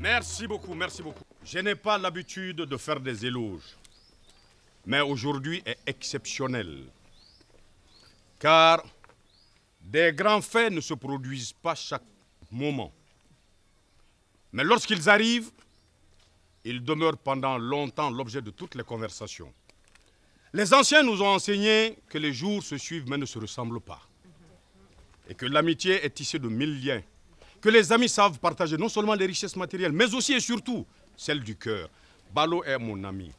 Merci beaucoup, merci beaucoup. Je n'ai pas l'habitude de faire des éloges, mais aujourd'hui est exceptionnel, car des grands faits ne se produisent pas chaque moment. Mais lorsqu'ils arrivent, ils demeurent pendant longtemps l'objet de toutes les conversations. Les anciens nous ont enseigné que les jours se suivent mais ne se ressemblent pas, et que l'amitié est tissée de 1000 liens, que les amis savent partager non seulement les richesses matérielles, mais aussi et surtout celles du cœur. Balo est mon ami.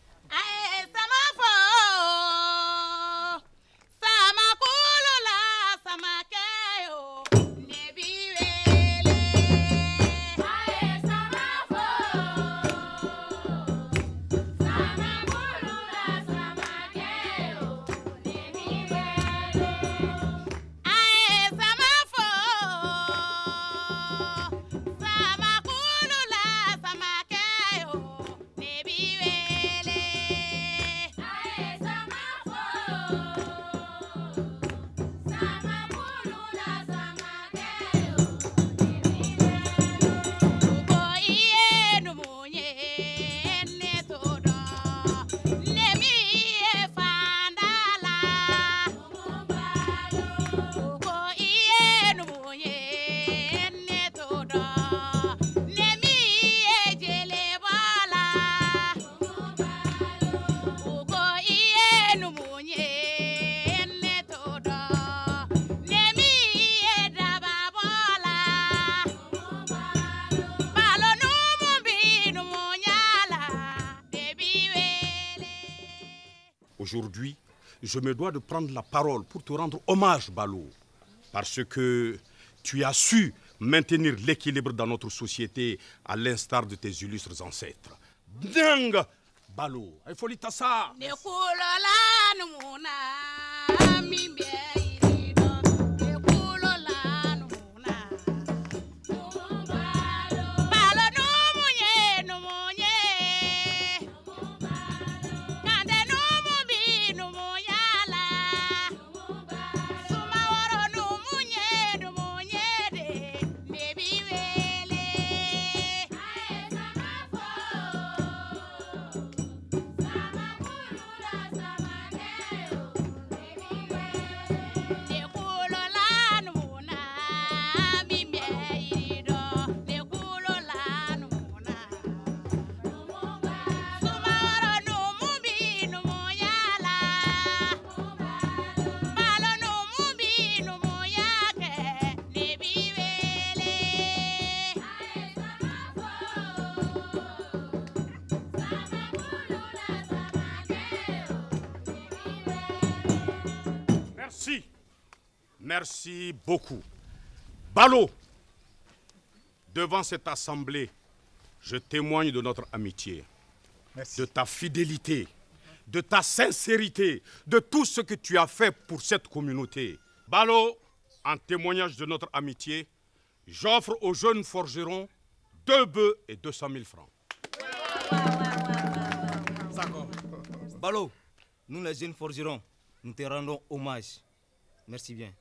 Aujourd'hui, je me dois de prendre la parole pour te rendre hommage, Balo, parce que tu as su maintenir l'équilibre dans notre société à l'instar de tes illustres ancêtres. Dingue, Balo, il faut l'itassa. Merci beaucoup. Balo, devant cette assemblée, je témoigne de notre amitié, de ta fidélité, de ta sincérité, de tout ce que tu as fait pour cette communauté. Balo, en témoignage de notre amitié, j'offre aux jeunes forgerons 2 bœufs et 200 000 francs. Balo, nous les jeunes forgerons, nous te rendons hommage. Merci bien.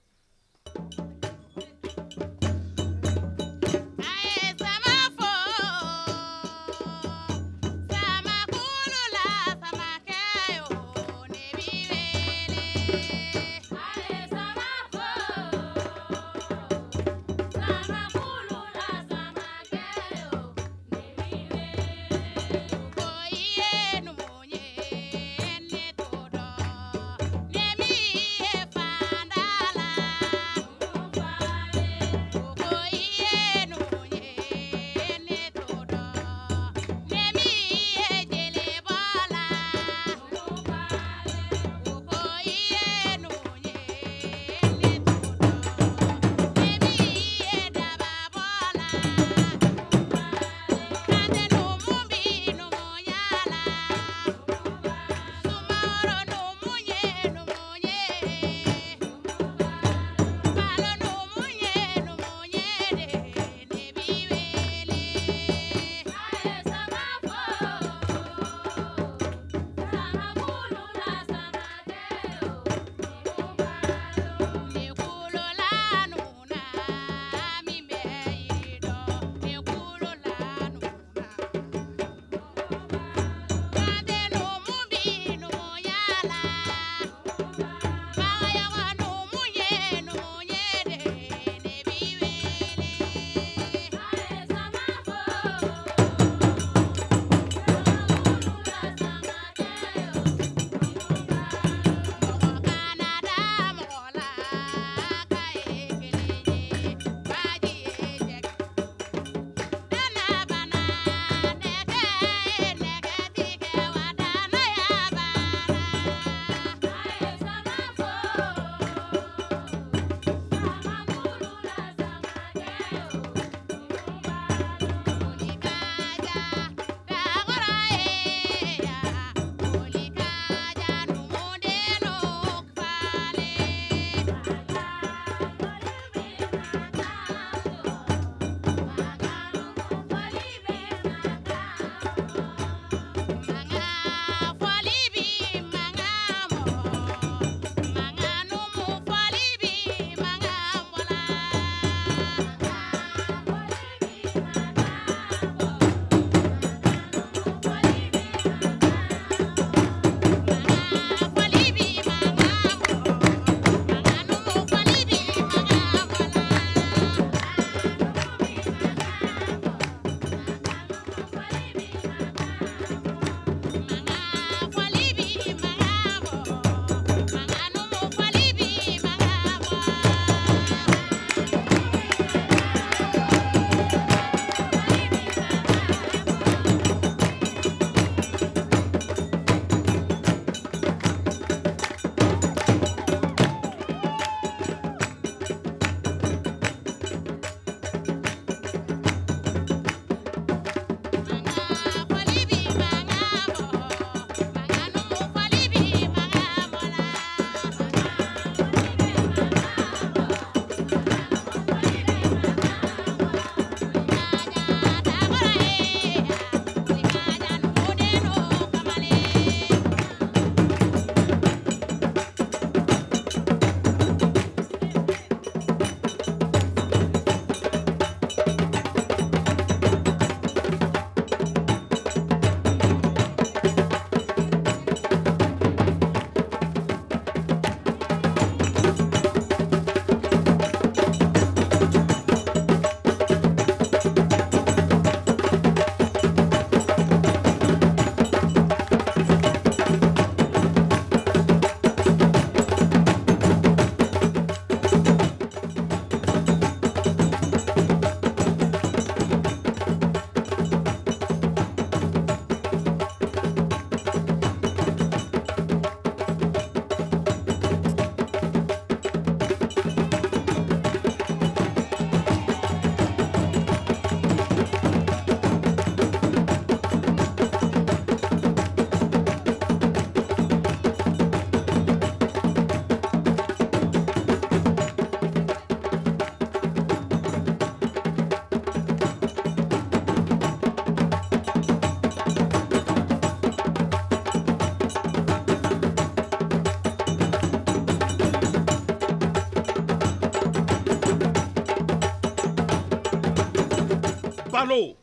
Salaud!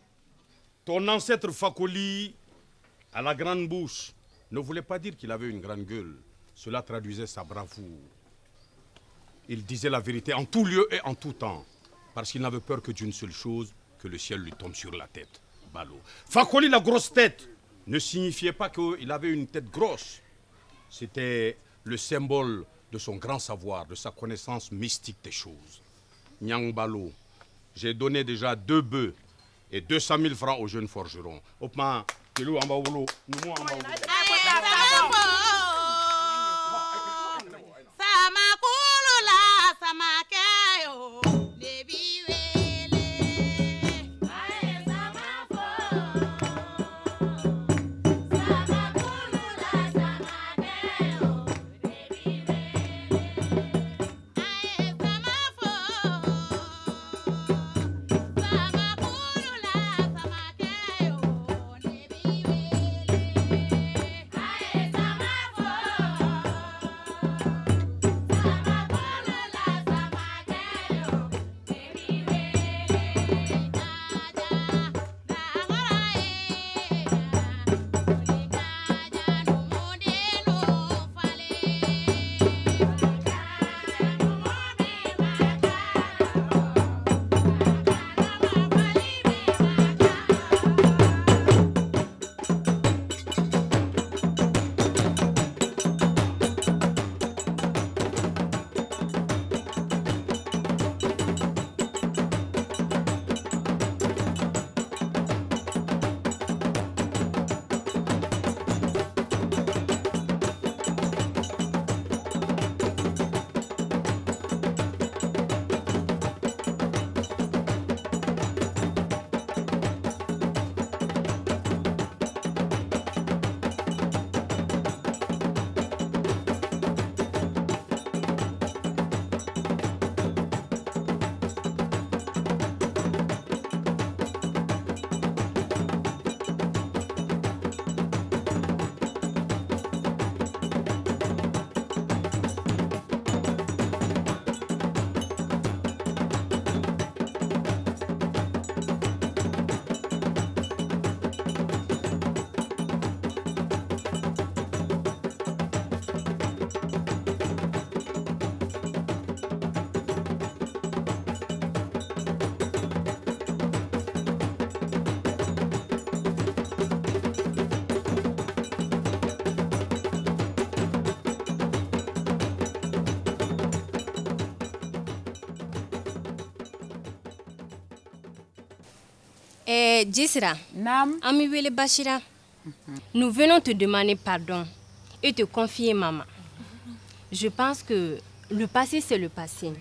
Ton ancêtre Fakoli, à la grande bouche, ne voulait pas dire qu'il avait une grande gueule. Cela traduisait sa bravoure. Il disait la vérité en tout lieu et en tout temps, parce qu'il n'avait peur que d'une seule chose, que le ciel lui tombe sur la tête. Ballot. Fakoli, la grosse tête, ne signifiait pas qu'il avait une tête grosse. C'était le symbole de son grand savoir, de sa connaissance mystique des choses. Nyang Ballot, j'ai donné déjà 2 bœufs et 200 000 francs aux jeunes forgerons. Opma, Kelou Ambaoulo, nous Ambaoulo. Jisra, Nam. Ami Wele Bachira, nous venons te demander pardon et te confier maman. Je pense que le passé, c'est le passé.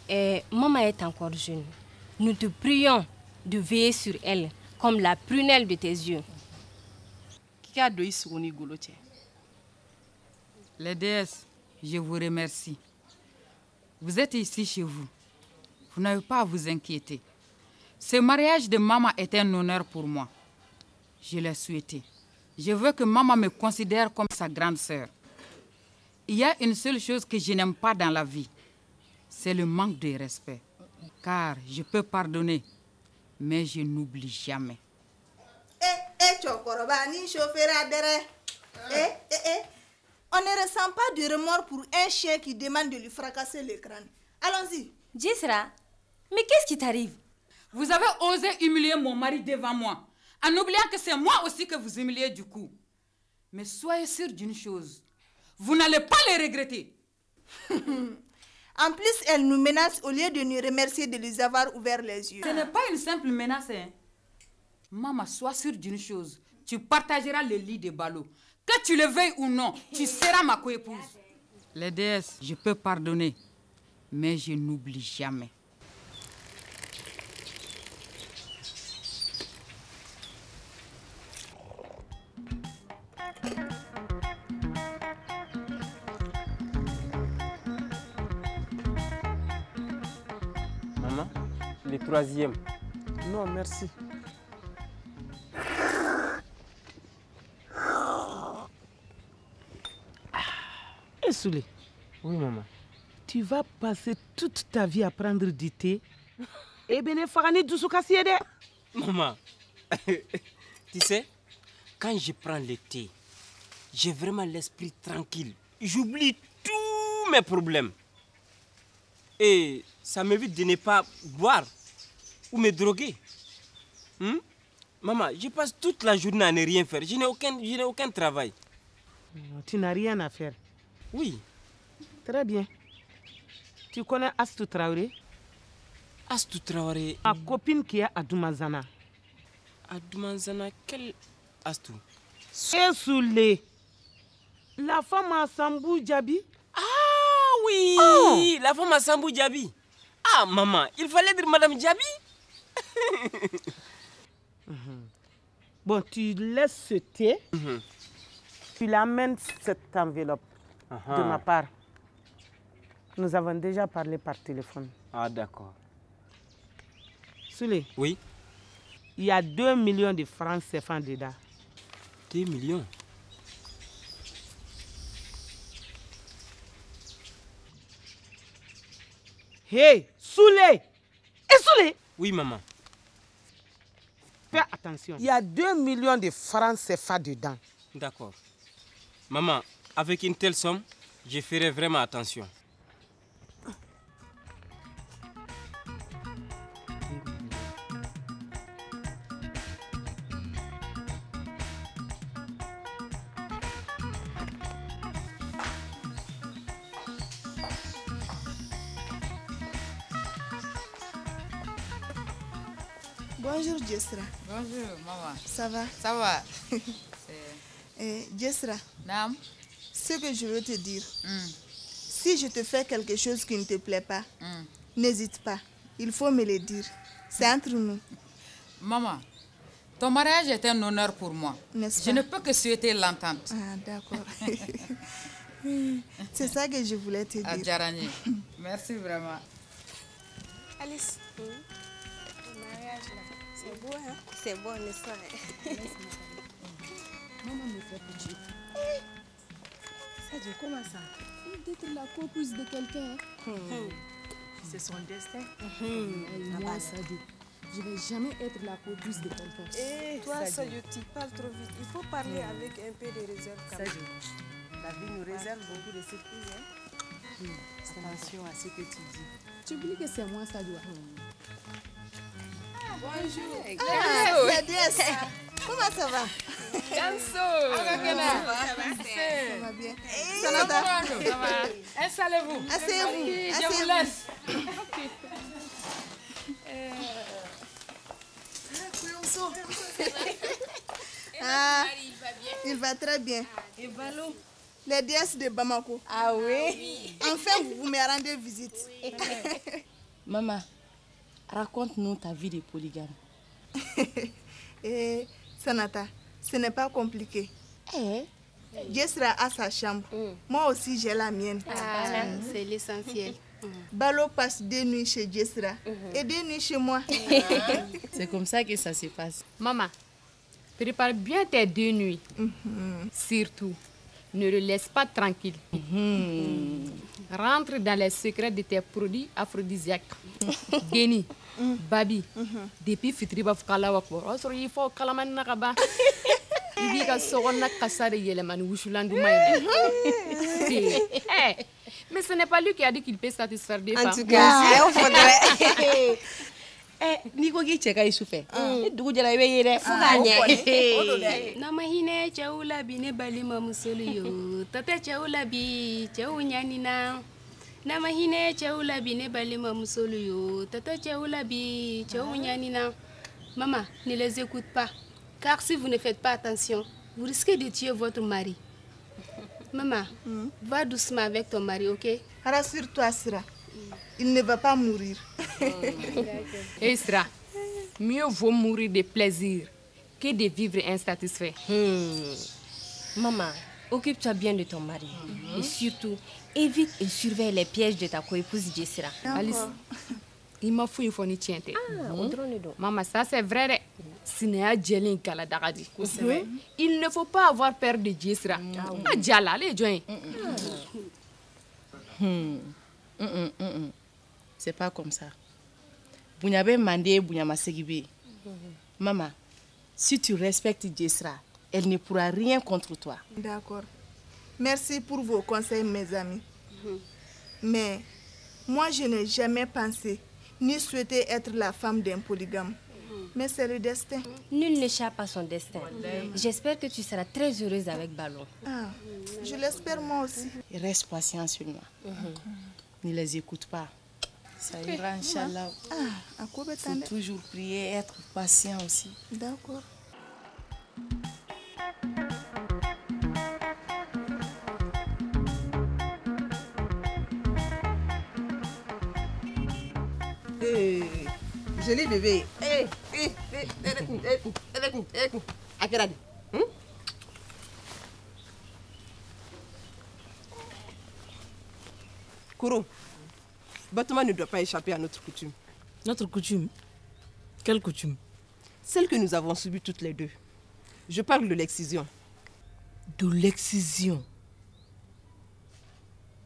Et maman est encore jeune. Nous te prions de veiller sur elle comme la prunelle de tes yeux. Les déesses, je vous remercie. Vous êtes ici chez vous. Vous n'avez pas à vous inquiéter. Ce mariage de maman est un honneur pour moi. Je l'ai souhaité. Je veux que maman me considère comme sa grande sœur. Il y a une seule chose que je n'aime pas dans la vie. C'est le manque de respect. Car je peux pardonner, mais je n'oublie jamais. On ne ressent pas de remords pour un chien qui demande de lui fracasser le crâne. Allons-y. Jisra, mais qu'est-ce qui t'arrive? Vous avez osé humilier mon mari devant moi, en oubliant que c'est moi aussi que vous humiliez du coup. Mais soyez sûr d'une chose, vous n'allez pas les regretter. En plus, elle nous menace au lieu de nous remercier de les avoir ouvert les yeux. Ce n'est pas une simple menace. Maman, sois sûre d'une chose, tu partageras le lit de Ballot. Que tu le veuilles ou non, tu seras ma coépouse. Les déesses, je peux pardonner, mais je n'oublie jamais. Maman, le 3e. Non, merci. Et Soulé, Oui, maman. tu vas passer toute ta vie à prendre du thé? E bɛ ne faga ni dusukasi ye dɛ. Maman, tu sais, quand je prends le thé, j'ai vraiment l'esprit tranquille. J'oublie tous mes problèmes. Et ça m'évite de ne pas boire ou me droguer. Maman, je passe toute la journée à ne rien faire. Je n'ai aucun travail. Tu n'as rien à faire. Oui. Très bien. Tu connais Astou Traoré? Astou Traoré. Ma copine qui est à Doumanzana. À Doumanzana, quel Astou? Soulé. La femme à Sambou Djabi. Ah oui, la femme à Sambou Djabi. Ah maman, il fallait dire Madame Djabi. Bon, tu laisses ce thé. Tu l'amènes cette enveloppe de ma part. Nous avons déjà parlé par téléphone. Ah d'accord. Soulé. Oui. Il y a 2 millions de francs CFA dedans. 2 millions? Hey, Soulé! Et Soulé! Oui, maman. Fais attention. Il y a 2 millions de francs CFA dedans. D'accord. Maman, avec une telle somme, je ferai vraiment attention. Bonjour Jessra. Bonjour, maman. Ça va? Ça va. Jessra, Nam? ce que je veux te dire, si je te fais quelque chose qui ne te plaît pas, n'hésite pas. Il faut me le dire. C'est entre nous. Maman, ton mariage est un honneur pour moi. N'est-ce pas? Je ne peux que souhaiter l'entente. Ah, d'accord. C'est ça que je voulais te dire. Adjarani. Merci vraiment. Alice, le mariage là, c'est beau, hein? C'est beau, n'est-ce pas? Maman me fait petit. Ça dit comment ça? D'être la co-épouse de quelqu'un. C'est son destin. Moi, Sadio, je ne vais jamais être la co-épouse de quelqu'un. Et toi, Sadio, tu parles trop vite. Il faut parler avec un peu de réserve. Sadio, la vie nous réserve beaucoup de surprises. Hein? Attention à ce que tu dis. Tu oublies que c'est moi, Sadio. Bonjour. La déesse. Comment ça va? Ça va bien. Ça va. Installez-vous. Asseyez-vous. Je vous laisse. Ah, il va très bien. Et Balo? Les déesses de Bamako. Ah oui? Enfin, vous me rendez visite. Maman, raconte-nous ta vie de polygame. Sanata, ce n'est pas compliqué. Jessra a sa chambre. Moi aussi, j'ai la mienne. Ah, c'est l'essentiel. Balo passe 2 nuits chez Jessra et 2 nuits chez moi. C'est comme ça que ça se passe. Maman, prépare bien tes 2 nuits. Surtout, ne le laisse pas tranquille. Rentre dans les secrets de tes produits aphrodisiaques. Geni, Babi, depuis Fitri Bafkala Wakbo, il faut Kalaman Nakaba. Il dit que Sorona Kassade Yeleman Wushulandu Maïne. Mais ce n'est pas lui qui a dit qu'il peut satisfaire des femmes. En tout cas, il faudrait. Niko gi cheka isufe. Dugu jara ibe yere fu ganye. Namahine chaula bine balima musoliyo. Tata chaula bi chaunyanina. Namahine chaula bine balima musoliyo. Tata chaula bi chaunyanina. Maman, ne les écoute pas. Car si vous ne faites pas attention, vous risquez de tuer votre mari. Maman, va doucement avec ton mari, ok? Rassure-toi, Sira. Il ne va pas mourir. Et Sira, mieux vaut mourir de plaisir que de vivre insatisfait. Maman, occupe-toi bien de ton mari. Et surtout, évite et surveille les pièges de ta coépouse Jessra. Alice, il m'a fouillé une ni tiente. Maman, ça c'est vrai. Il ne faut pas avoir peur de Jessra. C'est pas comme ça. Bounyabe Mandé, Bounyama Segibe. Maman, si tu respectes Djesra, elle ne pourra rien contre toi. D'accord. Merci pour vos conseils, mes amis. Mais moi, je n'ai jamais pensé ni souhaité être la femme d'un polygame. Mais c'est le destin. Nul n'échappe à son destin. J'espère que tu seras très heureuse avec Ballon. Ah, je l'espère moi aussi. Reste patient sur moi. Ne les écoute pas. Ça ira, Inch'Allah. À quoi faut toujours prier, être patient aussi. D'accord. Joli bébé. Kourou, Batoma ne doit pas échapper à notre coutume. Notre coutume? Quelle coutume? Celle que nous avons subie toutes les deux. Je parle de l'excision. De l'excision?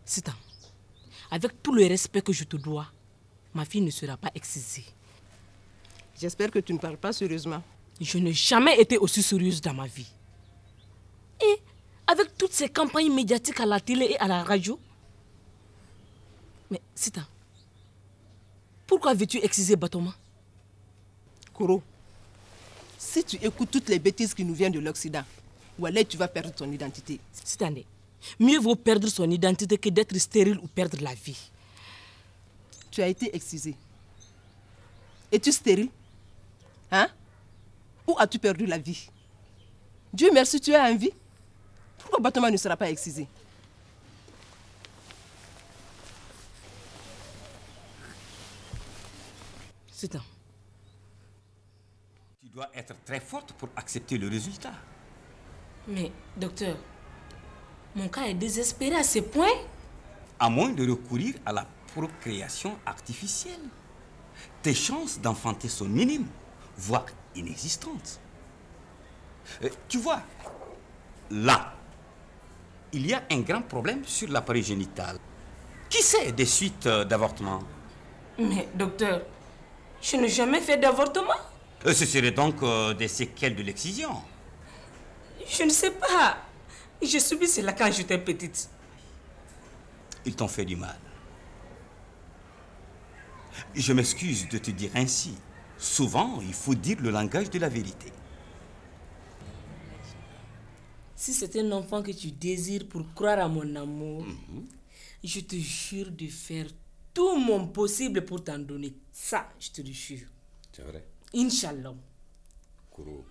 Sita, avec tout le respect que je te dois, ma fille ne sera pas excisée. J'espère que tu ne parles pas sérieusement. Je n'ai jamais été aussi sérieuse dans ma vie. Et avec toutes ces campagnes médiatiques à la télé et à la radio. Mais Sita, pourquoi veux-tu exciser Batoma? Kourou, si tu écoutes toutes les bêtises qui nous viennent de l'Occident, Wallah, tu vas perdre ton identité. Sitane, mieux vaut perdre son identité que d'être stérile ou perdre la vie. Tu as été excisé. Es-tu stérile? Hein? Ou as-tu perdu la vie? Dieu merci, tu es en vie. Pourquoi Batoma ne sera pas excisé? C'est un. Tu dois être très forte pour accepter le résultat. Mais, docteur, mon cas est désespéré à ce point. À moins de recourir à la procréation artificielle. Tes chances d'enfanter sont minimes, voire inexistantes. Tu vois, là, il y a un grand problème sur l'appareil génital. Qui sait des suites d'avortement? Mais, docteur, je n'ai jamais fait d'avortement. Ce serait donc des séquelles de l'excision. Je ne sais pas. J'ai subi cela quand j'étais petite. Ils t'ont fait du mal. Je m'excuse de te dire ainsi. Souvent, il faut dire le langage de la vérité. Si c'est un enfant que tu désires pour croire à mon amour, je te jure de faire tout mon possible pour t'en donner. Ça, je te le jure. C'est vrai. Inch'Allah. Kourou,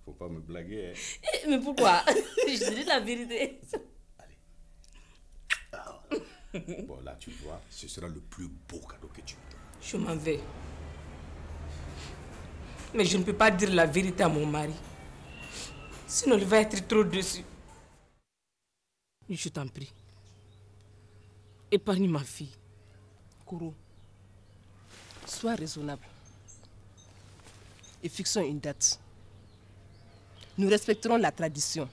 faut pas me blaguer. Hein. Mais pourquoi? Je dirais la vérité. Allez. Bon, là, tu vois, ce sera le plus beau cadeau que tu me donnes. Je m'en vais. Mais je ne peux pas dire la vérité à mon mari. Sinon, il va être trop déçu. Je t'en prie. Épargne ma fille. Kourou, sois raisonnable. Et fixons une date. Nous respecterons la tradition.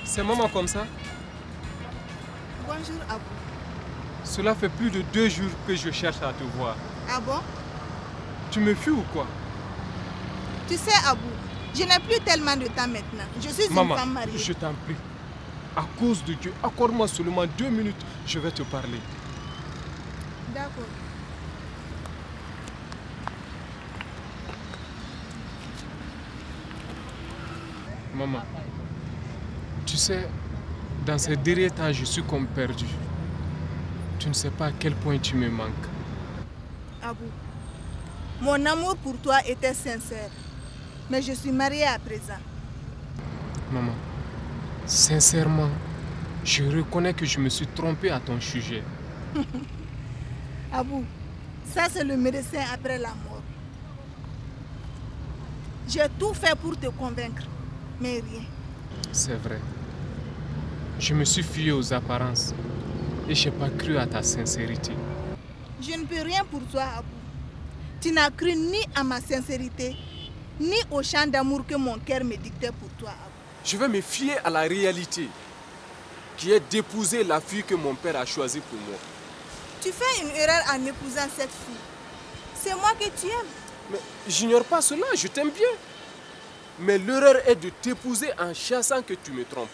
C'est maman comme ça? Bonjour, Abou. Cela fait plus de 2 jours que je cherche à te voir. Ah bon? Tu me fuis ou quoi? Tu sais, Abou, je n'ai plus tellement de temps maintenant. Je suis Maman, une femme mariée. je t'en prie. À cause de Dieu, accorde-moi seulement 2 minutes, je vais te parler. D'accord. Maman, tu sais, dans ces derniers temps, je suis comme perdu. Tu ne sais pas à quel point tu me manques. Abou, mon amour pour toi était sincère. Mais je suis mariée à présent. Maman, sincèrement, je reconnais que je me suis trompée à ton sujet. Abou, ça c'est le médecin après la mort. J'ai tout fait pour te convaincre, mais rien. C'est vrai. Je me suis fié aux apparences et je n'ai pas cru à ta sincérité. Je ne peux rien pour toi, Abou. Tu n'as cru ni à ma sincérité, ni au chant d'amour que mon cœur me dictait pour toi, Abou. Je vais me fier à la réalité, qui est d'épouser la fille que mon père a choisie pour moi. Tu fais une erreur en épousant cette fille. C'est moi que tu aimes. Mais j'ignore pas cela, je t'aime bien. Mais l'erreur est de t'épouser en chassant que tu me trompes.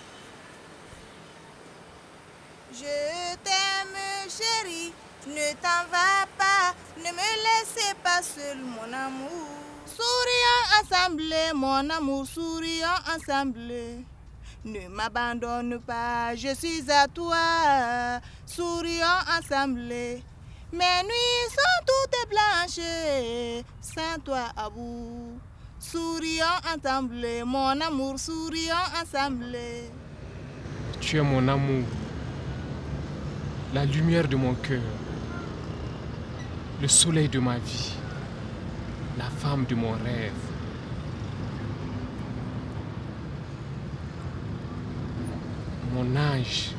Je t'aime, chérie, ne t'en va pas, ne me laissez pas seul, mon amour. Sourions ensemble, mon amour, sourions ensemble. Ne m'abandonne pas, je suis à toi. Sourions ensemble. Mes nuits sont toutes blanches, sans toi, Abou. Sourions ensemble, mon amour, sourions ensemble. Tu es mon amour, la lumière de mon cœur, le soleil de ma vie, la femme de mon rêve. Mon ange,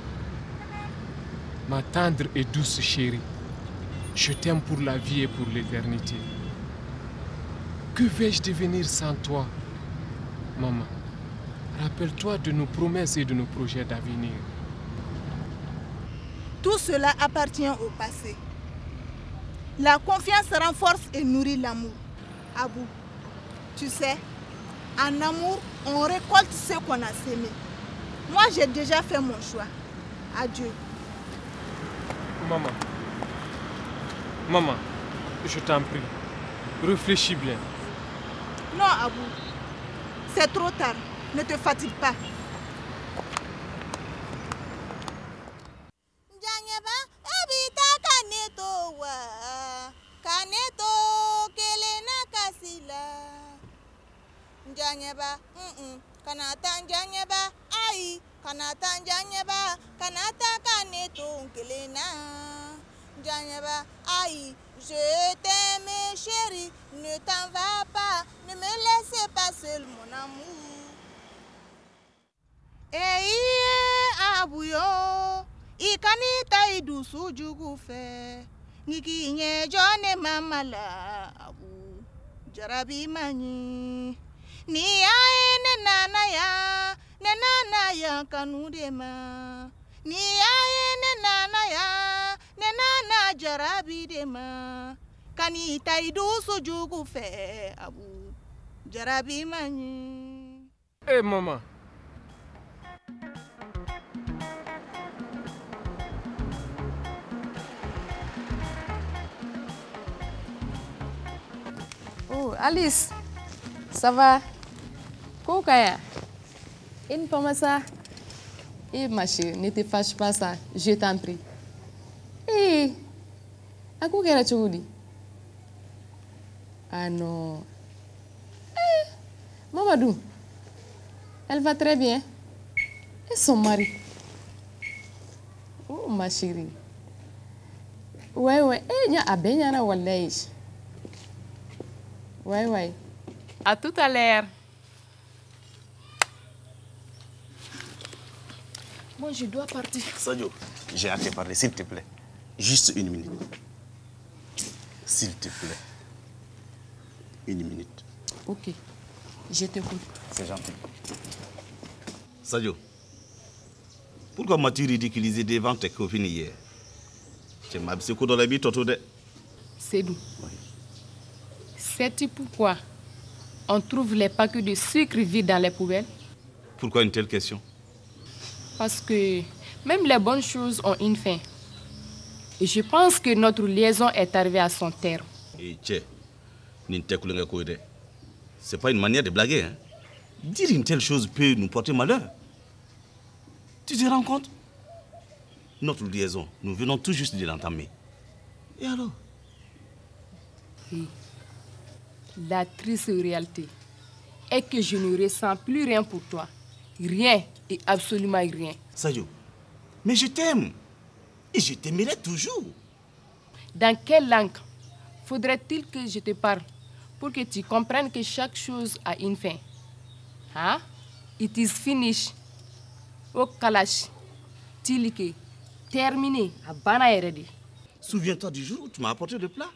ma tendre et douce chérie, je t'aime pour la vie et pour l'éternité. Que vais-je devenir sans toi, maman? Rappelle-toi de nos promesses et de nos projets d'avenir. Tout cela appartient au passé. La confiance renforce et nourrit l'amour. Abou, tu sais, en amour, on récolte ce qu'on a semé. Moi, j'ai déjà fait mon choix. Adieu. Maman, je t'en prie, réfléchis bien. Non, Abou, c'est trop tard. Ne te fatigue pas. Njanyeba, kanata njanyeba, ai, kanata njanyeba, kanata kaneto kelena. Njanyeba, ai, je t'aime chérie, ne t'en va pas, ne me laissez pas seul mon amour. Eye abuyo, ikanita idusu jugufe, niki nye jone mamala abu, jarabi mani. Ni ae nenana ya kanudema. Ni ae nenana jarabi dema. Kani taidu sujugu fe abu jarabi mani. Hey maman. Oh Alice, ça va? Kokaya, une pomme ça. Eh ma chérie, ne te fâche pas ça, je t'en prie. Eh, à quoi qu'elle a dit? Ah non. Eh, Mamadou, elle va très bien. Et son mari? Oh ma chérie. Ouais, eh, n'y a bien yana wallahi. Ouais. À tout à l'heure. Moi, je dois partir. Sadio, j'ai hâte de parler, s'il te plaît. Juste une minute. S'il te plaît. Une minute. Ok, je t'écoute. C'est gentil. Sadio, pourquoi m'as-tu ridiculisé devant tes copines hier? Tu m'as dit que dans la vie, C'est doux. Oui. Sais-tu pourquoi on trouve les paquets de sucre vides dans les poubelles? Pourquoi une telle question? Parce que même les bonnes choses ont une fin. Et je pense que notre liaison est arrivée à son terme. Et c'est pas une manière de blaguer. Hein? Dire une telle chose peut nous porter malheur. Tu te rends compte? Notre liaison, nous venons tout juste de l'entamer. Et alors? Oui. La triste réalité est que je ne ressens plus rien pour toi. Rien et absolument rien. Sadio, mais je t'aime. Et je t'aimerai toujours. Dans quelle langue faudrait-il que je te parle pour que tu comprennes que chaque chose a une fin? Hein? It is finished. Au kalash. Tilike. Terminé. Abana est ready. Souviens-toi du jour où tu m'as apporté le plat.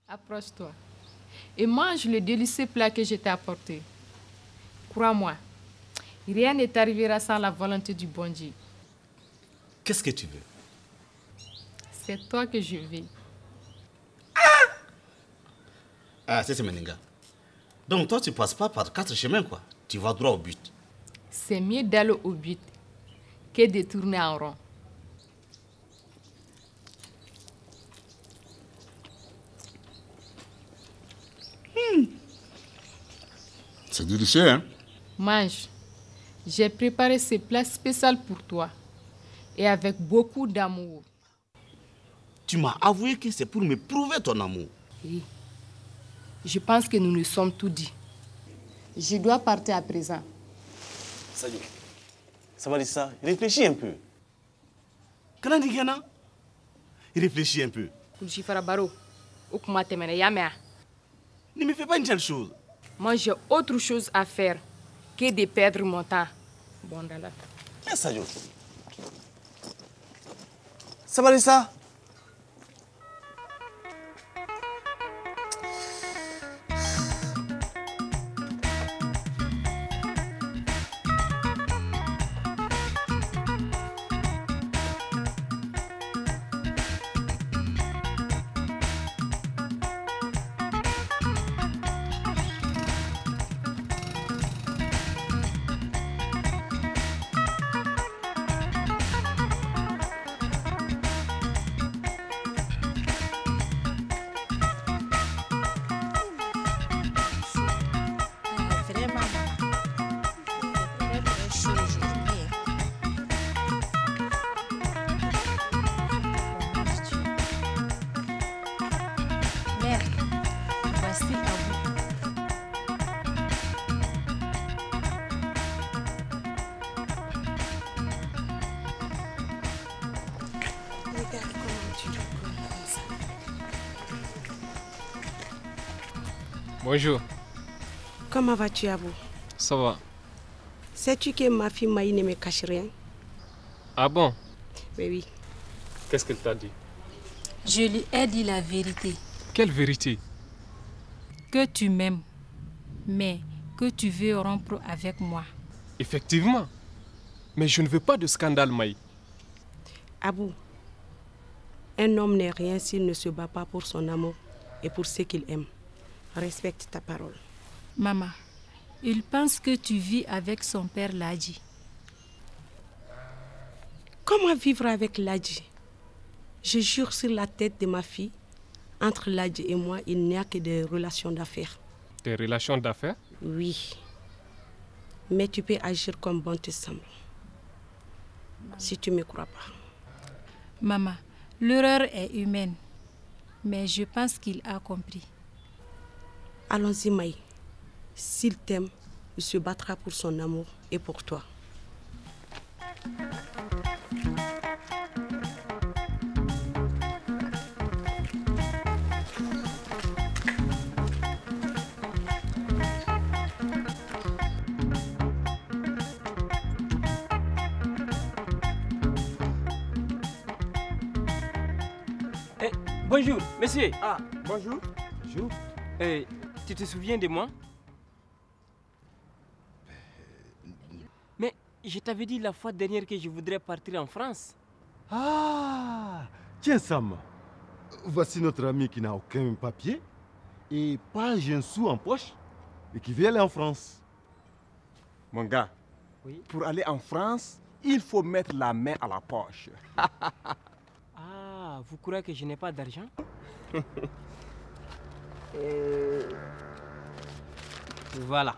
Approche-toi et mange le délicieux plat que je t'ai apporté. Crois-moi, rien ne t'arrivera sans la volonté du bon Dieu. Qu'est-ce que tu veux? C'est toi que je veux. Ah, c'est Meninga. Donc toi, tu passes pas par 4 chemins, quoi. Tu vas droit au but. C'est mieux d'aller au but que de tourner en rond. C'est délicieux, hein? Mange. J'ai préparé ce plat spécial pour toi et avec beaucoup d'amour. Tu m'as avoué que c'est pour me prouver ton amour. Oui. Je pense que nous nous sommes tout dit. Je dois partir à présent. Salut. Ça va dire ça? Réfléchis un peu. Kanandigana? Réfléchis un peu. Ne me fais pas une telle chose. Moi, j'ai autre chose à faire que de perdre mon temps. Bon, là. Qu'est-ce que ça dit? Ça va dire ça? Bonjour. Comment vas-tu, Abou? Ça va. Sais-tu que ma fille Maï ne me cache rien? Ah bon? Mais oui. Qu'est-ce qu'elle t'a dit? Je lui ai dit la vérité. Quelle vérité? Que tu m'aimes, mais que tu veux rompre avec moi. Effectivement. Mais je ne veux pas de scandale, Maï. Abou, un homme n'est rien s'il ne se bat pas pour son amour et pour ce qu'il aime. Respecte ta parole. Maman, il pense que tu vis avec son père Ladji. Comment vivre avec Ladji? Je jure sur la tête de ma fille, entre Ladji et moi, il n'y a que des relations d'affaires. Des relations d'affaires? Oui. Mais tu peux agir comme bon te semble. Si tu ne me crois pas. Maman, l'erreur est humaine, mais je pense qu'il a compris. Allons-y, Maï. S'il t'aime, il se battra pour son amour et pour toi. Bonjour, monsieur. Ah, bonjour. Bonjour. Tu te souviens de moi? Mais je t'avais dit la fois dernière que je voudrais partir en France. Ah, tiens Sam, voici notre ami qui n'a aucun papier et pas un sou en poche et qui veut aller en France. Mon gars, pour aller en France, il faut mettre la main à la poche. Ah, vous croyez que je n'ai pas d'argent? Voilà.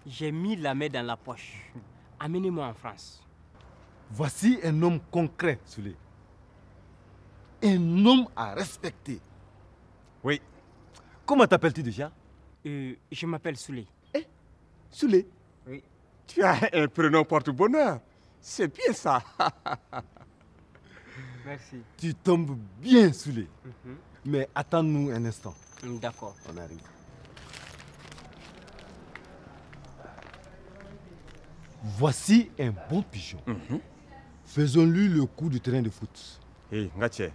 J'ai mis la main dans la poche. Amenez-moi en France. Voici un homme concret, Souley. Un homme à respecter. Oui. Comment t'appelles-tu déjà? Je m'appelle Souley. Souley? Oui. Tu as un prénom porte-bonheur. C'est bien ça. Merci. Tu tombes bien, Souley. Mais attends-nous un instant. D'accord. On arrive. Voici un bon pigeon. Faisons-lui le coup du terrain de foot. Hé, Ngatché.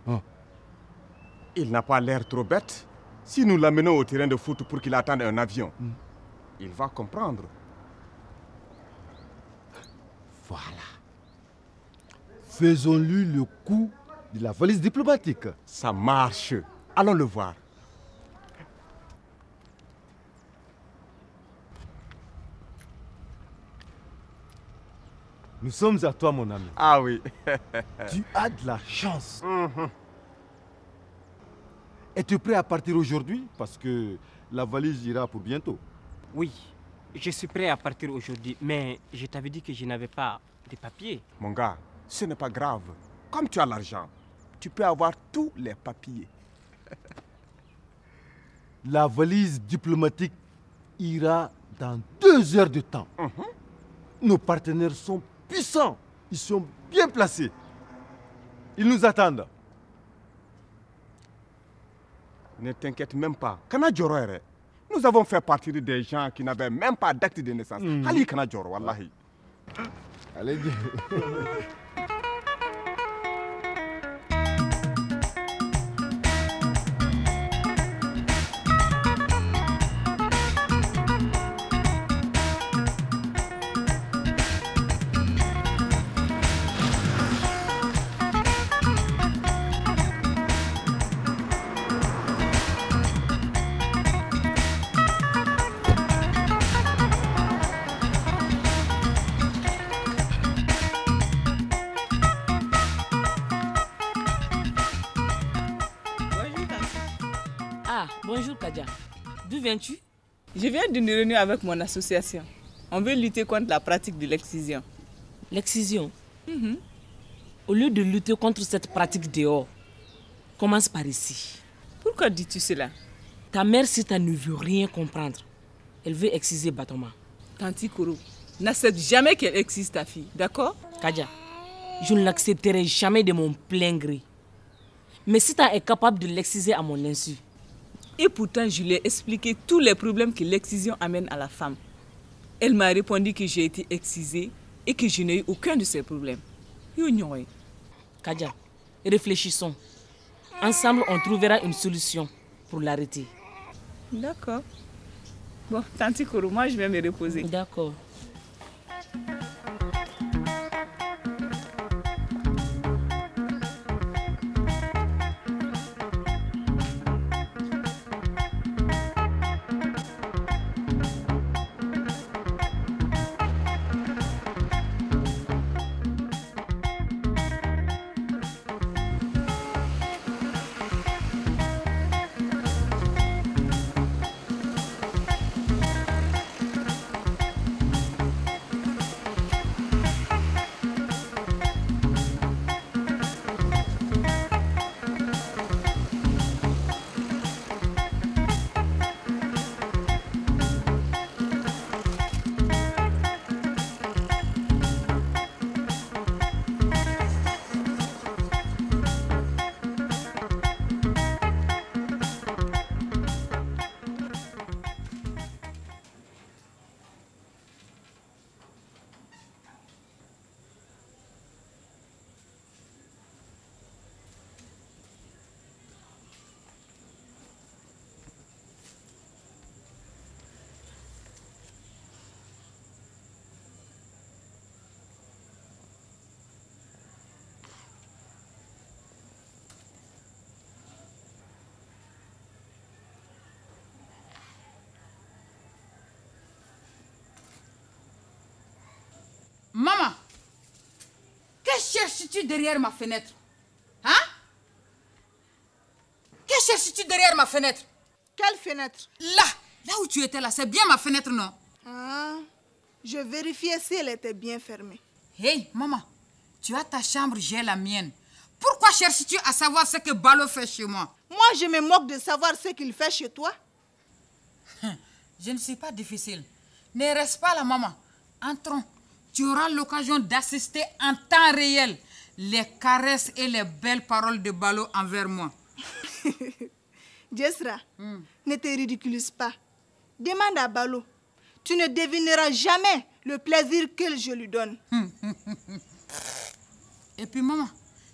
Il n'a pas l'air trop bête. Si nous l'amenons au terrain de foot pour qu'il attende un avion, il va comprendre. Voilà. Faisons-lui le coup de la valise diplomatique. Ça marche. Allons le voir. Nous sommes à toi, mon ami. Ah oui. Tu as de la chance. Es-tu prêt à partir aujourd'hui? Parce que la valise ira pour bientôt. Oui, je suis prêt à partir aujourd'hui, mais je t'avais dit que je n'avais pas de papiers. Mon gars, ce n'est pas grave. Comme tu as l'argent, tu peux avoir tous les papiers. La valise diplomatique ira dans 2 heures de temps. Nos partenaires sont puissants. Ils sont bien placés. Ils nous attendent. Ne t'inquiète même pas. Kana Joro ere. Nous avons fait partie des gens qui n'avaient même pas d'acte de naissance. Ali Kana Joro, wallahi. Allez, dis. Bonjour Kadia. D'où viens-tu? Je viens d'une réunion avec mon association. On veut lutter contre la pratique de l'excision. L'excision? Au lieu de lutter contre cette pratique dehors, commence par ici. Pourquoi dis-tu cela? Ta mère Sita ne veut rien comprendre. Elle veut exciser Batoma. Tanti Koro, n'accepte jamais qu'elle excise ta fille, d'accord? Kadia, je ne l'accepterai jamais de mon plein gré. Mais Sita est capable de l'exciser à mon insu. Et pourtant, je lui ai expliqué tous les problèmes que l'excision amène à la femme. Elle m'a répondu que j'ai été excisée et que je n'ai eu aucun de ces problèmes. Kadia, réfléchissons. Ensemble, on trouvera une solution pour l'arrêter. D'accord. Bon, Tanti Koro, moi je vais me reposer. D'accord. Maman, que cherches-tu derrière ma fenêtre? Hein? Que cherches-tu derrière ma fenêtre? Quelle fenêtre? Là où tu étais là, c'est bien ma fenêtre, non? Je vérifiais si elle était bien fermée. Hey, maman, Tu as ta chambre, j'ai la mienne. Pourquoi cherches-tu à savoir ce que Balo fait chez moi? Moi, je me moque de savoir ce qu'il fait chez toi. Je ne suis pas difficile. Ne reste pas là, maman. Entrons. Tu auras l'occasion d'assister en temps réel les caresses et les belles paroles de Balo envers moi. Jessra, ne te ridiculise pas. Demande à Balo. Tu ne devineras jamais le plaisir que je lui donne. Et puis, maman,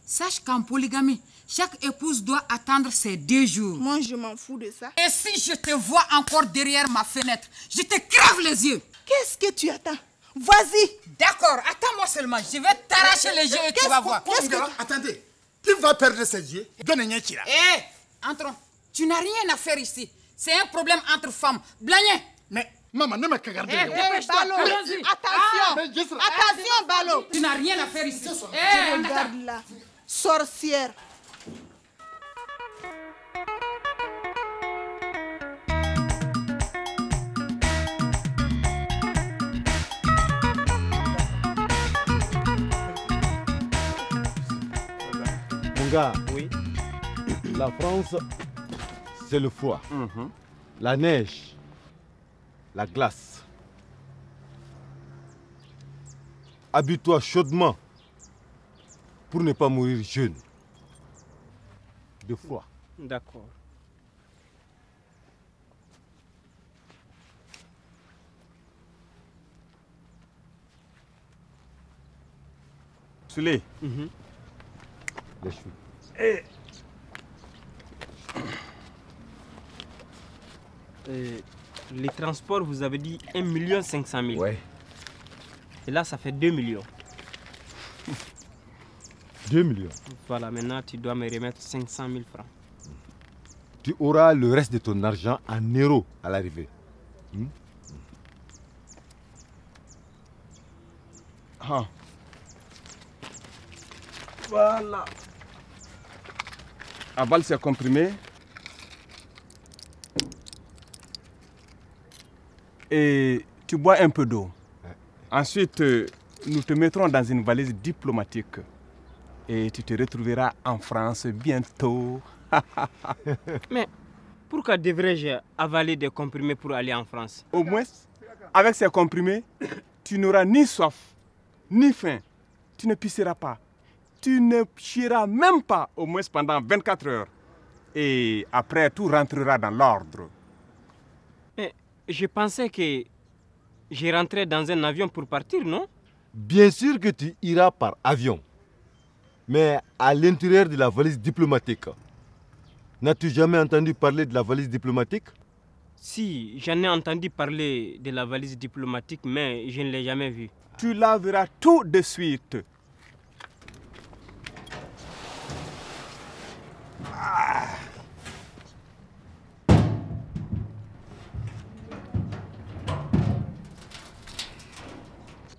sache qu'en polygamie, chaque épouse doit attendre ses 2 jours. Moi, je m'en fous de ça. Et si je te vois encore derrière ma fenêtre, je te crève les yeux. Qu'est-ce que tu attends? Vas-y. D'accord, attends-moi seulement. Je vais t'arracher les yeux et tu vas voir. Attendez, tu vas perdre ses yeux. Hé, entrons. Tu n'as rien à faire ici. C'est un problème entre femmes. Blagné. Mais, maman, ne me regarde pas. Balo, attention. Attention, Balo. Tu n'as rien à faire ici. Regarde là. Sorcière. Mon gars, oui. La France, c'est le froid, la neige, la glace. Habille-toi chaudement pour ne pas mourir jeune de froid. D'accord. Souley. Les cheveux. Les transports, vous avez dit 1 500 000. Ouais. Et là, ça fait 2 millions. 2 millions. Voilà, maintenant, tu dois me remettre 500 000 francs. Tu auras le reste de ton argent en euros à l'arrivée. Ah. Voilà. Avale ces comprimés. Et tu bois un peu d'eau. Ensuite, nous te mettrons dans une valise diplomatique. Et tu te retrouveras en France bientôt. Mais pourquoi devrais-je avaler des comprimés pour aller en France? Au moins, avec ces comprimés, tu n'auras ni soif, ni faim. Tu ne pisseras pas. Tu ne chieras même pas, au moins pendant 24 heures. Et après, tout rentrera dans l'ordre. Mais je pensais que je rentrais dans un avion pour partir, non? Bien sûr que tu iras par avion. Mais à l'intérieur de la valise diplomatique. N'as-tu jamais entendu parler de la valise diplomatique? Si, j'en ai entendu parler de la valise diplomatique, mais je ne l'ai jamais vue. Tu la verras tout de suite.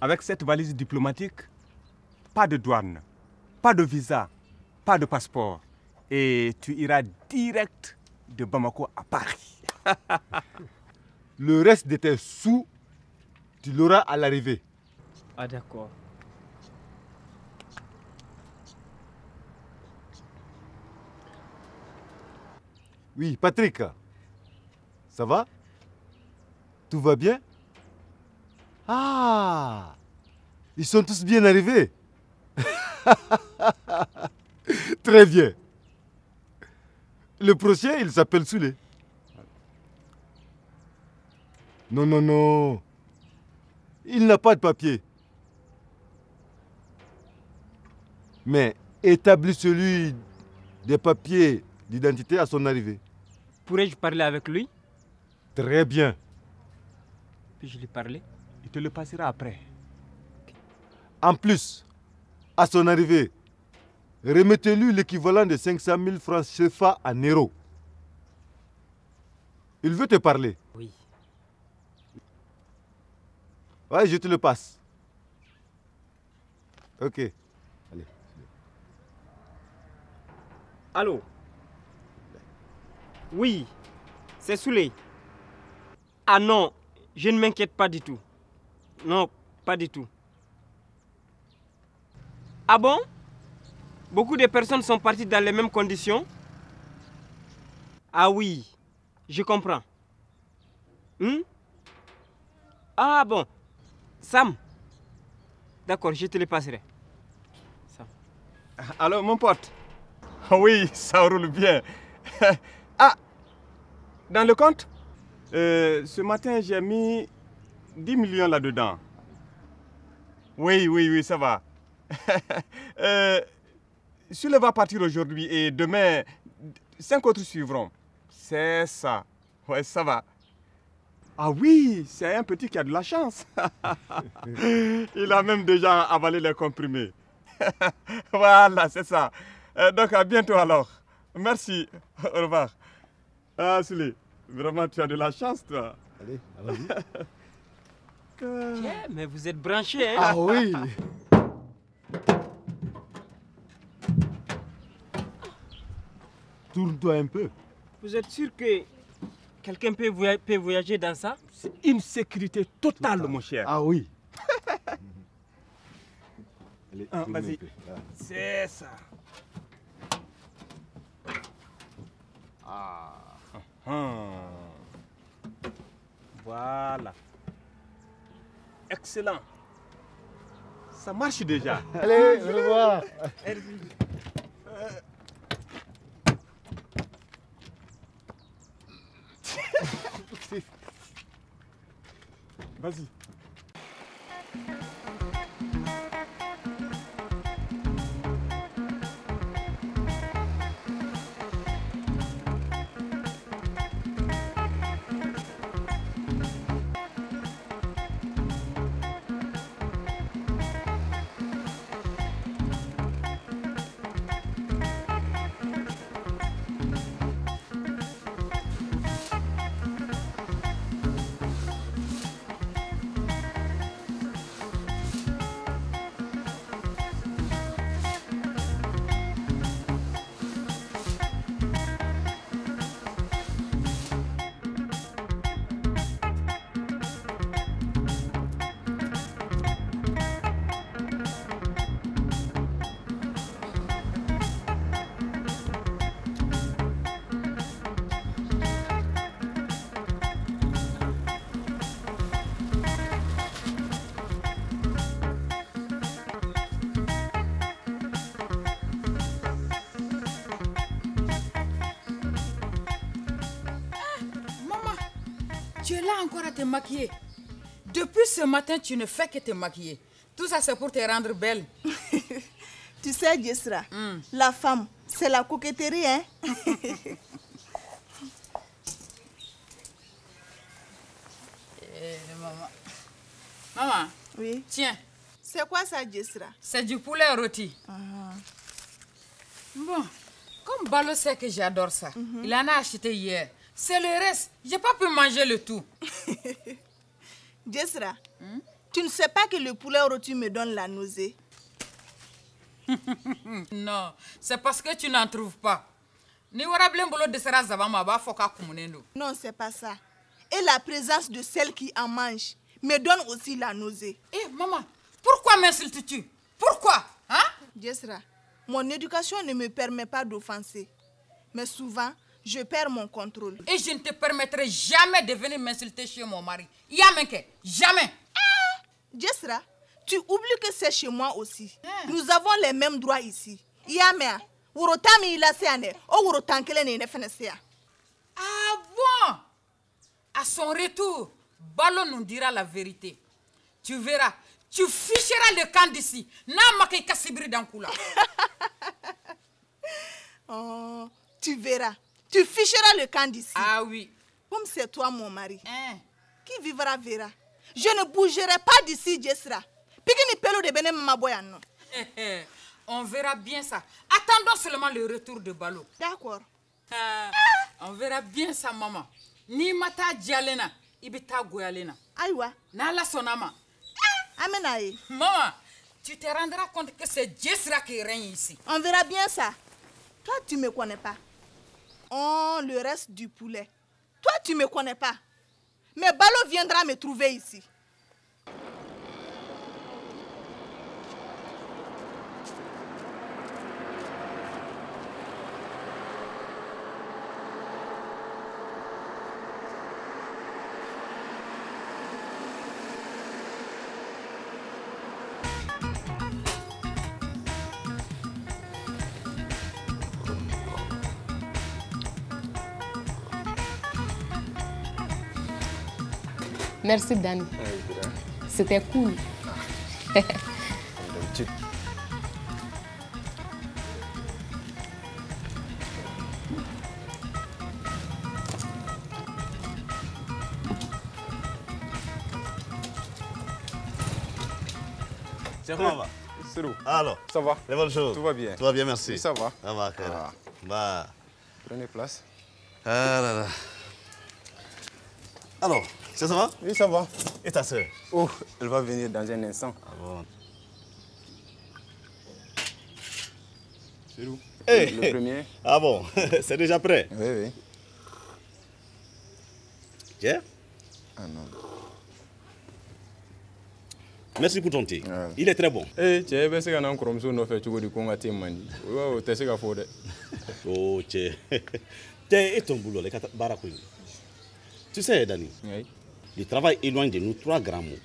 Avec cette valise diplomatique, pas de douane, pas de visa, pas de passeport. Et tu iras direct de Bamako à Paris. Le reste de tes sous, tu l'auras à l'arrivée. Ah d'accord. Oui, Patrick. Ça va? Tout va bien? Ah! Ils sont tous bien arrivés. Très bien. Le prochain, il s'appelle Souley. Non, non, non. Il n'a pas de papier. Mais établis celui des papiers d'identité à son arrivée. Pourrais-je parler avec lui? Très bien. Puis-je lui parler? Il te le passera après. En plus, à son arrivée, remettez-lui l'équivalent de 500 000 francs CFA en euros. Il veut te parler. Oui. Ouais, je te le passe. Ok. Allez. Allô? Oui, c'est Souley. Ah non, je ne m'inquiète pas du tout. Non, pas du tout. Ah bon? Beaucoup de personnes sont parties dans les mêmes conditions? Ah oui, je comprends. Ah bon. Sam. D'accord, je te le passerai. Sam. Alors, mon pote. Oui, ça roule bien. Ah, dans le compte, ce matin, j'ai mis 10 millions là-dedans. Oui, ça va. Sule va partir aujourd'hui et demain, 5 autres suivront. C'est ça. Ouais, ça va. Ah oui, c'est un petit qui a de la chance. Il a même déjà avalé les comprimés. Voilà, c'est ça. Donc à bientôt alors. Merci. Au revoir. Ah, Sule, vraiment tu as de la chance, toi. Allez, allons-y. Tiens, mais vous êtes branchés, hein? Ah oui. Tourne-toi un peu. Vous êtes sûr que quelqu'un peut voyager dans ça? C'est une sécurité totale, mon cher. Ah oui. Allez, vas-y. C'est ça. Voilà. Excellent. Ça marche déjà. Allez, au revoir. Vas-y. Tu es là encore à te maquiller. Depuis ce matin, tu ne fais que te maquiller. Tout ça, c'est pour te rendre belle. Tu sais, Jessra, la femme, c'est la coquetterie, hein? Maman. Maman. Oui. Tiens. C'est quoi ça, Jessra? C'est du poulet rôti. Bon, comme Balo sait que j'adore ça, il en a acheté hier. C'est le reste. J'ai pas pu manger le tout. Jessra, tu ne sais pas que le poulet rôti me donne la nausée? Non, c'est parce que tu n'en trouves pas. Non, c'est pas ça. Et la présence de celle qui en mange me donne aussi la nausée. Eh, maman, pourquoi m'insultes-tu? Pourquoi? Hein? Jessra, mon éducation ne me permet pas d'offenser. Mais souvent, je perds mon contrôle. Et je ne te permettrai jamais de venir m'insulter chez mon mari. Yamenke, jamais. Ah, Jessra, tu oublies que c'est chez moi aussi. Nous avons les mêmes droits ici. Yamea, urotami ilaseane, o urotankele ne nefenesia. Ah bon? À son retour, Balo nous dira la vérité. Tu verras, tu ficheras le camp d'ici. Namake kasibri dankula. Oh, tu verras. Tu ficheras le camp d'ici. Ah oui. Comme c'est toi mon mari. Qui vivra verra. Je ne bougerai pas d'ici, Jessra. Pikini pelo de bene mama boyano. On verra bien ça. Attendons seulement le retour de Balo. D'accord. On verra bien ça, maman. Ni mata dialena, ibita goyalena. Aïwa. Nala sonama. Amenaye. Maman, tu te rendras compte que c'est Jessra qui règne ici. On verra bien ça. Toi, tu me connais pas. Oh, le reste du poulet. Toi, tu me connais pas. Mais Balo viendra me trouver ici. Merci, Danny. C'était cool. C'est comment va? C'est où? Alors, ça va? Les bonnes choses? Tout va bien. Tout va bien, merci. Oui, ça va. Ça va, Bah. Prenez place. Ah là là. Alors, ça va? Oui, ça va. Et ta soeur? Oh, elle va venir dans un instant. Ah bon? C'est où? Hey. Le premier. Ah bon? C'est déjà prêt? Oui, oui. Tiens. Ah non. Merci pour ton thé. Il est très bon. Eh, tu es sûr que nous sommes sur nos fêtes du Congo Timani. Oui, tu es sûr qu'il faut. Oh, tiens. Tiens, et ton boulot, les barakoui. Tu sais, Dani, le travail éloigne de nous 3 grands mots.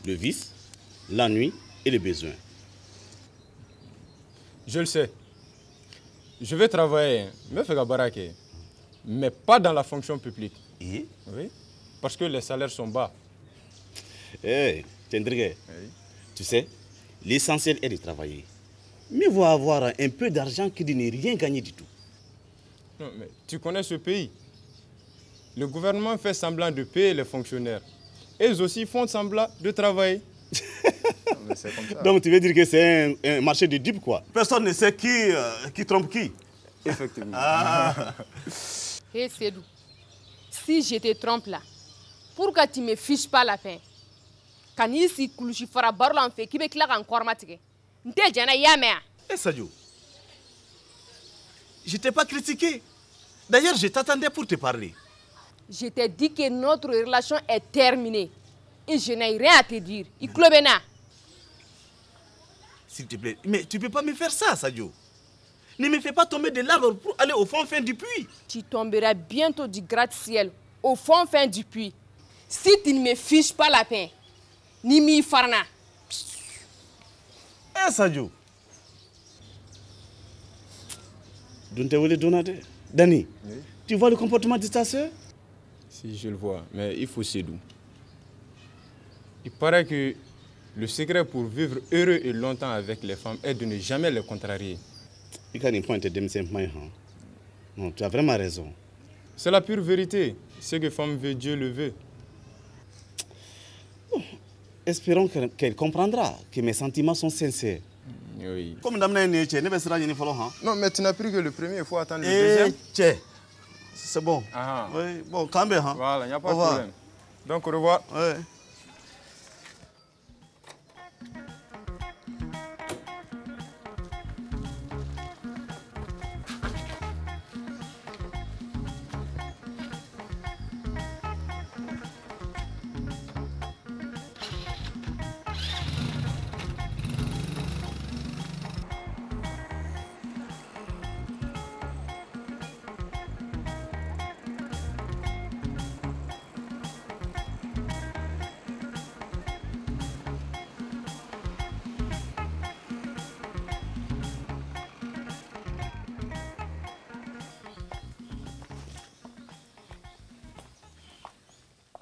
Le vice, l'ennui et le besoin. Je le sais. Je vais travailler, mais pas dans la fonction publique. Et? Oui, parce que les salaires sont bas. Eh, Tendrigue, tu sais, l'essentiel est de travailler. Mieux vaut avoir un peu d'argent que de ne rien gagner du tout. Non, mais tu connais ce pays. Le gouvernement fait semblant de payer les fonctionnaires. Eux aussi font semblant de travailler. Non, mais c'est comme ça. Donc tu veux dire que c'est un marché de dupes, quoi. Personne ne sait qui trompe qui. Effectivement. Hé, Sédou, si je te trompe là, pourquoi tu ne me fiches pas la paix? Quand ici, Koulouchi fera barre en fait, qui me claque encore matique. N'te jana yamea. Eh, Sadio, je t'ai pas critiqué. D'ailleurs, je t'attendais pour te parler. Je t'ai dit que notre relation est terminée. Et je n'ai rien à te dire. Iklobena. S'il te plaît, mais tu peux pas me faire ça, Sadio. Ne me fais pas tomber de l'arbre pour aller au fond fin du puits. Tu tomberas bientôt du gratte-ciel au fond fin du puits. Si tu ne me fiches pas la paix, ni mi farna. Eh, Sadio. Dani, tu vois le comportement de ta soeur? Si, je le vois, mais il faut Sédou. Il paraît que le secret pour vivre heureux et longtemps avec les femmes est de ne jamais les contrarier. Non, tu as vraiment raison. C'est la pure vérité. Ce que femme veut, Dieu le veut. Espérons qu'elle comprendra que mes sentiments sont sincères. Oui. Comme non, mais tu n'as pris que le premier, il faut attendre le deuxième. C'est bon. Ah. Oui, bon, quand même. Hein. Voilà, il n'y a pas de problème. Donc, au revoir. Oui.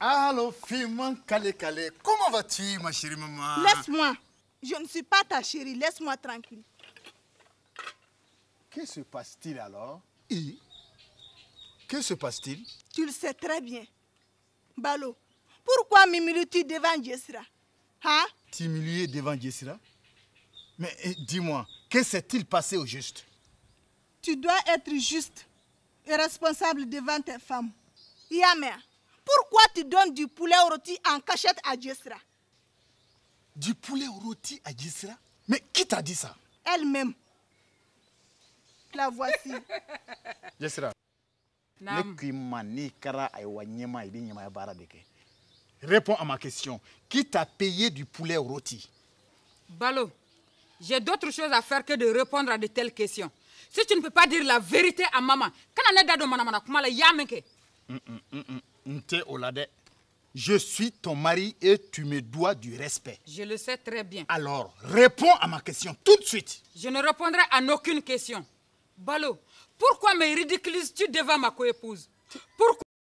Allô, fille-moi, calé. Comment vas-tu, ma chérie maman? Laisse-moi. Je ne suis pas ta chérie. Laisse-moi tranquille. Que se passe-t-il alors? Que se passe-t-il? Tu le sais très bien. Balo, pourquoi m'humilies-tu devant Jessira? Hein? T'humilier devant Jessira? Mais dis-moi, que s'est-il passé au juste? Tu dois être juste et responsable devant tes femmes. Yamea, pourquoi tu donnes du poulet au rôti en cachette à Jessira? Du poulet au rôti à Jessira? Mais qui t'a dit ça? Elle-même. La voici. Jessira. Réponds à ma question. Qui t'a payé du poulet au rôti? Balo, j'ai d'autres choses à faire que de répondre à de telles questions. Si tu ne peux pas dire la vérité à maman, je suis ton mari et tu me dois du respect. Je le sais très bien. Alors, réponds à ma question tout de suite. Je ne répondrai à aucune question. Balo, pourquoi me ridiculises-tu devant ma coépouse? Pourquoi